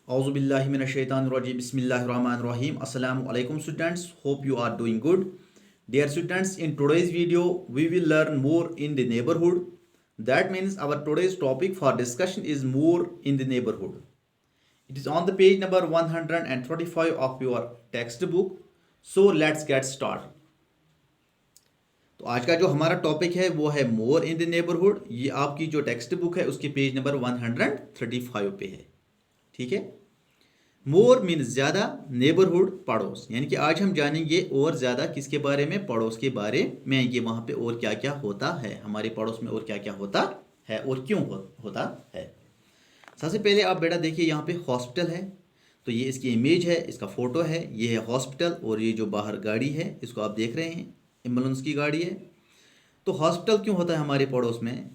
Auzubillahiminashaitanirrajim. Bismillahirrahmanirrahim. Assalamu alaikum students. Hope you are doing good. Dear students, in today's video, we will learn more in the neighborhood. That means our today's topic for discussion is more in the neighborhood. It is on the page number 135 of your textbook. So let's get started. तो आज का जो हमारा topic है वो है मोर in the neighbourhood. ये आपकी जो टेक्स्ट बुक है उसके पेज नंबर 135 पे है। ठीक है। मोर मीन्स ज़्यादा, नेबरहुड पड़ोस, यानी कि आज हम जानेंगे और ज़्यादा किसके बारे में, पड़ोस के बारे में। ये वहाँ पे और क्या क्या होता है, हमारे पड़ोस में और क्या क्या होता है और क्यों होता है। सबसे पहले आप बेटा देखिए, यहाँ पे हॉस्पिटल है, तो ये इसकी इमेज है, इसका फ़ोटो है, ये है हॉस्पिटल। और ये जो बाहर गाड़ी है इसको आप देख रहे हैं, एम्बुलेंस की गाड़ी है। तो हॉस्पिटल क्यों होता है हमारे पड़ोस में,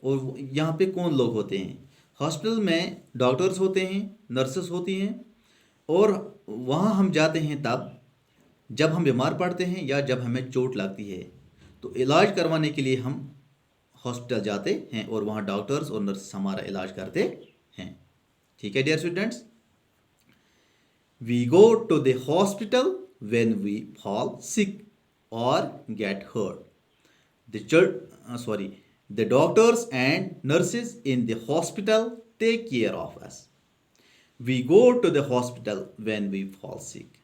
और यहाँ पे कौन लोग होते हैं। हॉस्पिटल में डॉक्टर्स होते हैं, नर्सेस होती हैं, और वहाँ हम जाते हैं तब जब हम बीमार पड़ते हैं या जब हमें चोट लगती है। तो इलाज करवाने के लिए हम हॉस्पिटल जाते हैं और वहाँ डॉक्टर्स और नर्स हमारा इलाज करते हैं। ठीक है dear students, we go to the hospital when we fall sick और get hurt. The doctors and nurses in the hospital take care of us. We go to the hospital when we fall sick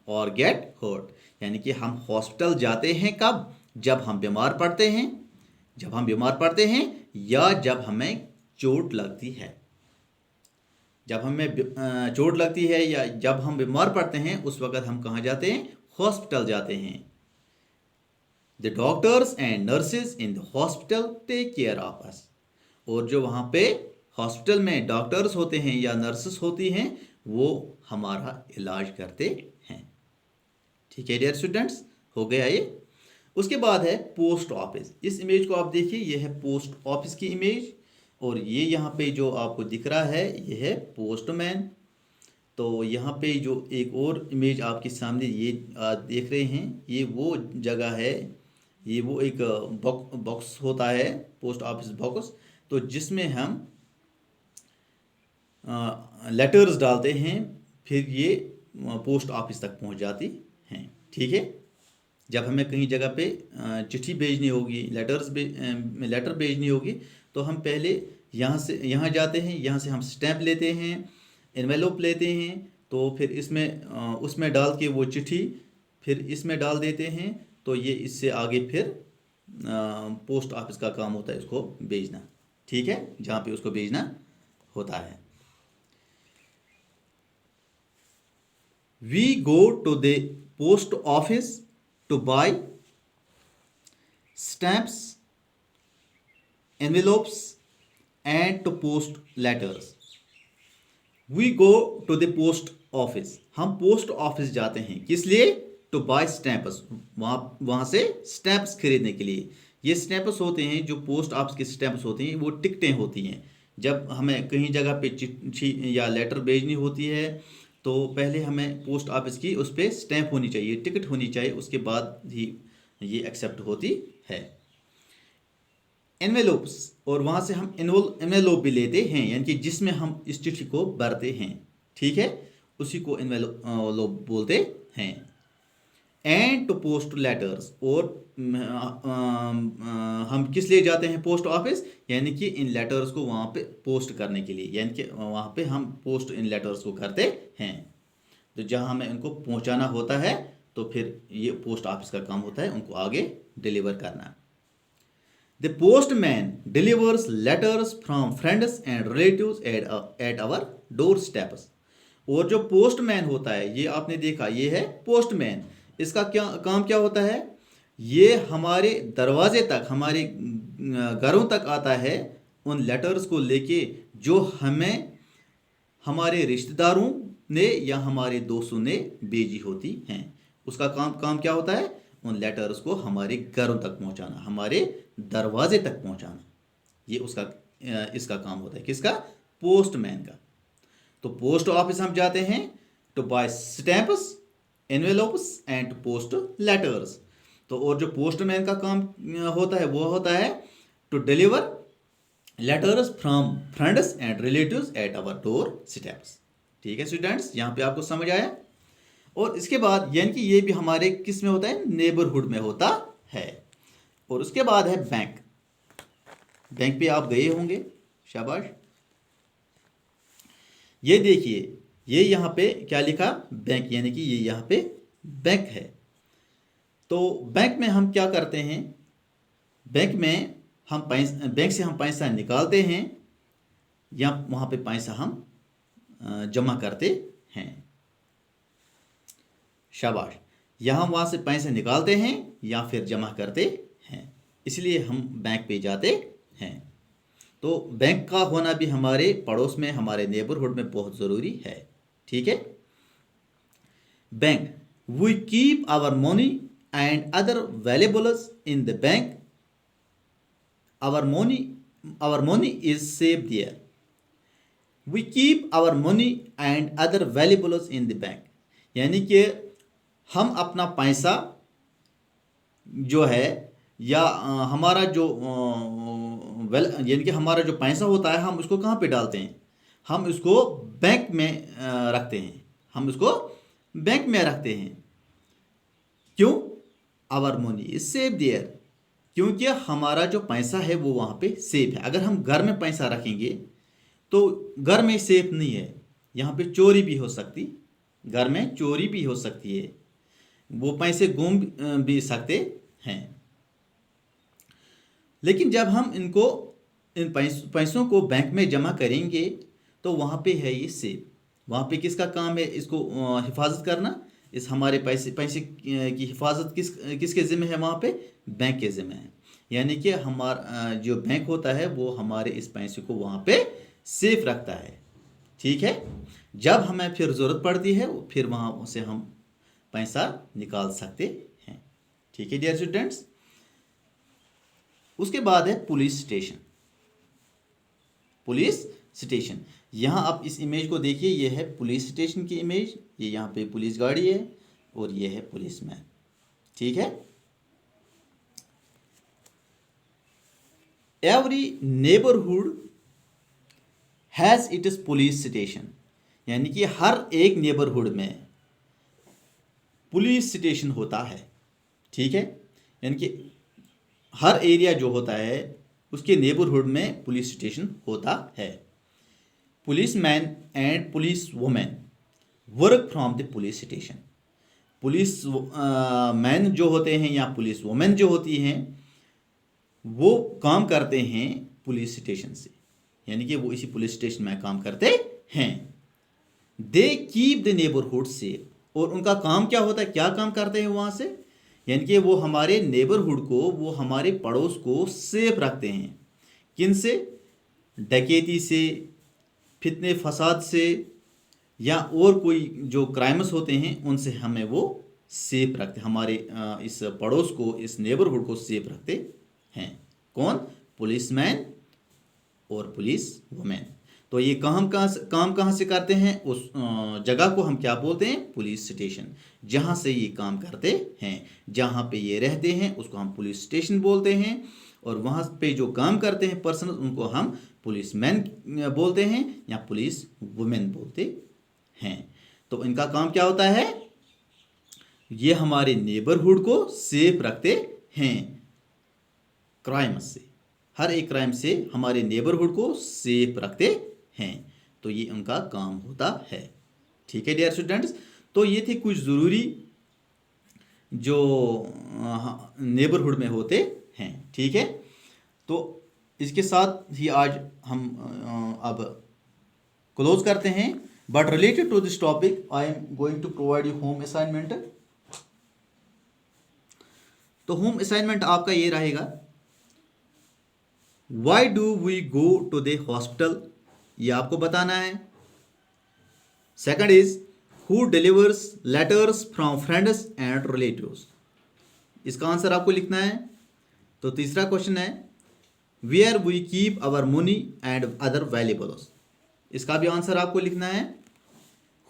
or get hurt. यानी कि हम hospital जाते हैं कब, जब हम बीमार पड़ते हैं, या जब हमें चोट लगती है। जब हमें चोट लगती है या जब हम बीमार पड़ते हैं उस वक़्त हम कहाँ जाते हैं, हॉस्पिटल जाते हैं। The doctors and nurses in the hospital take care of us. और जो वहाँ पे हॉस्पिटल में डॉक्टर्स होते हैं या नर्सेस होती हैं वो हमारा इलाज करते हैं। ठीक है डियर स्टूडेंट्स, हो गया ये। उसके बाद है पोस्ट ऑफिस। इस इमेज को आप देखिए, ये है पोस्ट ऑफिस की इमेज, और ये यहाँ पे जो आपको दिख रहा है ये है पोस्टमैन। तो यहाँ पे जो एक और इमेज आपके सामने ये देख रहे हैं, ये वो जगह है, ये वो एक बॉक्स होता है, पोस्ट ऑफिस बॉक्स, तो जिसमें हम लेटर्स डालते हैं, फिर ये पोस्ट ऑफिस तक पहुंच जाती हैं। ठीक है। जब हमें कहीं जगह पे चिट्ठी भेजनी होगी, लेटर भेजनी होगी, तो हम पहले यहाँ जाते हैं, यहाँ से हम स्टैंप लेते हैं, एनवेलोप लेते हैं, तो फिर उसमें डाल के वो चिट्ठी फिर इसमें डाल देते हैं। तो ये इससे आगे फिर पोस्ट ऑफिस का काम होता है इसको भेजना। ठीक है, जहाँ पे उसको भेजना होता है। We go to the post office to buy stamps, envelopes and to post letters. We go to the post office, हम पोस्ट ऑफिस जाते हैं किस लिए, टू बाय स्टैम्प्स, वहाँ से स्टैम्प्स खरीदने के लिए। ये स्टैम्प्स होते हैं, जो पोस्ट ऑफिस के स्टैम्प्स होते हैं, वो टिकटें होती हैं। जब हमें कहीं जगह पे चिट्ठी या लेटर भेजनी होती है तो पहले हमें पोस्ट ऑफिस की उस पर स्टैम्प होनी चाहिए, टिकट होनी चाहिए, उसके बाद ही ये एक्सेप्ट होती है। एनवेलोप्स, और वहाँ से हम एनवेलोप भी लेते हैं, यानी कि जिसमें हम इस चिट्ठी को भरते हैं। ठीक है, उसी को एनवेलोप बोलते हैं। एंड टू पोस्ट लेटर्स, और हम किस लिए जाते हैं पोस्ट ऑफिस, यानी कि इन लेटर्स को वहाँ पे पोस्ट करने के लिए, यानी कि वहाँ पे हम पोस्ट इन लेटर्स को करते हैं। तो जहाँ हमें उनको पहुँचाना होता है तो फिर ये पोस्ट ऑफिस का काम होता है उनको आगे डिलीवर करना। The postman delivers letters from friends and relatives at our door steps. और जो पोस्टमैन होता है, ये आपने देखा, ये है पोस्टमैन। इसका काम क्या होता है, ये हमारे दरवाजे तक, हमारे घरों तक आता है उन लेटर्स को लेके जो हमें हमारे रिश्तेदारों ने या हमारे दोस्तों ने भेजी होती हैं। उसका काम क्या होता है, उन लेटर्स को हमारे घरों तक पहुंचाना, हमारे दरवाजे तक पहुंचाना। ये इसका काम होता है, किसका, पोस्टमैन का। तो पोस्ट ऑफिस हम जाते हैं to buy stamps, envelopes and post letters. तो और जो पोस्टमैन का काम होता है वो होता है to deliver letters from friends and relatives at our door steps. ठीक है स्टूडेंट्स, यहाँ पे आपको समझ आया। और इसके बाद यानी कि ये भी हमारे किस में होता है, नेबरहुड में होता है। और उसके बाद है बैंक। बैंक पे आप गए होंगे, शाबाश। ये देखिए, ये यहाँ पे क्या लिखा, बैंक, यानी कि ये यहाँ पे बैंक है। तो बैंक में हम क्या करते हैं, बैंक में हम पैसा, बैंक से हम पैसा निकालते हैं या वहाँ पे पैसा हम जमा करते हैं। शाबाश, यहाँ वहाँ से पैसे निकालते हैं या फिर जमा करते हैं, इसलिए हम बैंक पे जाते हैं। तो बैंक का होना भी हमारे पड़ोस में, हमारे नेबरहुड में बहुत ज़रूरी है। ठीक है। Bank, we keep our money and other valuables in the bank. Our money is save there. We keep our money and other valuables in the bank, यानी कि हम अपना पैसा जो है या हमारा जो यानी कि हमारा जो पैसा होता है, हम उसको कहाँ पे डालते हैं, हम उसको बैंक में रखते हैं, हम उसको बैंक में रखते हैं। क्यों? Our money is save there, क्योंकि हमारा जो पैसा है वो वहाँ पे सेफ है। अगर हम घर में पैसा रखेंगे तो घर में सेफ नहीं है, यहाँ पे चोरी भी हो सकती, घर में चोरी भी हो सकती है, वो पैसे गुम भी सकते हैं। लेकिन जब हम इन पैसों को बैंक में जमा करेंगे तो वहाँ पे है ये सेफ। वहाँ पे किसका काम है, इसको हिफाजत करना, इस हमारे पैसे की हिफाजत किसके ज़िम्मे है, वहाँ पे बैंक के ज़िम्मे है। यानी कि हमारा जो बैंक होता है वो हमारे इस पैसे को वहाँ पे सेफ रखता है। ठीक है। जब हमें फिर ज़रूरत पड़ती है फिर वहाँ से हम पैसा निकाल सकते हैं। ठीक है डियर स्टूडेंट्स। उसके बाद है पुलिस स्टेशन। पुलिस स्टेशन, यहाँ आप इस इमेज को देखिए, ये है पुलिस स्टेशन की इमेज। ये यहाँ पे पुलिस गाड़ी है और ये है पुलिसमैन। ठीक है। Every neighbourhood has its police station, यानी कि हर एक नेबरहुड में पुलिस स्टेशन होता है। ठीक है। यानी कि हर एरिया जो होता है उसके नेबरहुड में पुलिस स्टेशन होता है। Policeman and police women work from the police station. Police man जो होते हैं या पुलिस वुमेन जो होती हैं वो काम करते हैं पुलिस स्टेशन से, यानी कि वो इसी पुलिस स्टेशन में काम करते हैं। They keep the neighbourhood safe, और उनका काम क्या होता है, क्या काम करते हैं वहाँ से, यानी कि वो हमारे नेबरहुड को, वो हमारे पड़ोस को सेफ रखते हैं। किन से? डकैती से, फितने फसाद से, या और कोई जो क्राइम्स होते हैं उनसे हमें वो सेफ रखते, हमारे इस पड़ोस को, इस नेबरहुड को सेफ रखते हैं। कौन? पुलिसमैन और पुलिस वुमेन। तो ये काम कहाँ से करते हैं, उस जगह को हम क्या बोलते हैं? Police station. जहाँ से ये काम करते हैं, जहाँ पे ये रहते हैं उसको हम पुलिस स्टेशन बोलते हैं। और वहाँ पे जो काम करते हैं पर्सन, उनको हम पुलिसमैन बोलते हैं या पुलिस वुमेन बोलते हैं। तो इनका काम क्या होता है? ये हमारे नेबरहुड को सेफ रखते हैं क्राइम से, हर एक क्राइम से हमारे नेबरहुड को सेफ रखते हैं। तो ये उनका काम होता है। ठीक है डियर स्टूडेंट्स। तो ये थे कुछ ज़रूरी जो नेबरहुड में होते हैं। ठीक है। तो इसके साथ ही आज हम अब क्लोज करते हैं। But related to this topic I am going to provide you home assignment. तो होम असाइनमेंट आपका ये रहेगा, why do we go to the hospital, ये आपको बताना है। Second is, who delivers letters from friends and relatives, इसका answer आपको लिखना है। तो तीसरा क्वेश्चन है, where we keep our money and other valuables, इसका भी आंसर आपको लिखना है।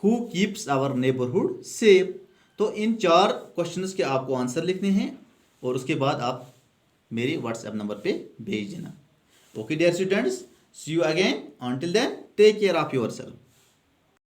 Who keeps our neighbourhood safe. तो इन 4 क्वेश्चंस के आपको आंसर लिखने हैं और उसके बाद आप मेरे व्हाट्सएप नंबर पे भेज देना। Okay dear students, see you again, until then take care of yourself.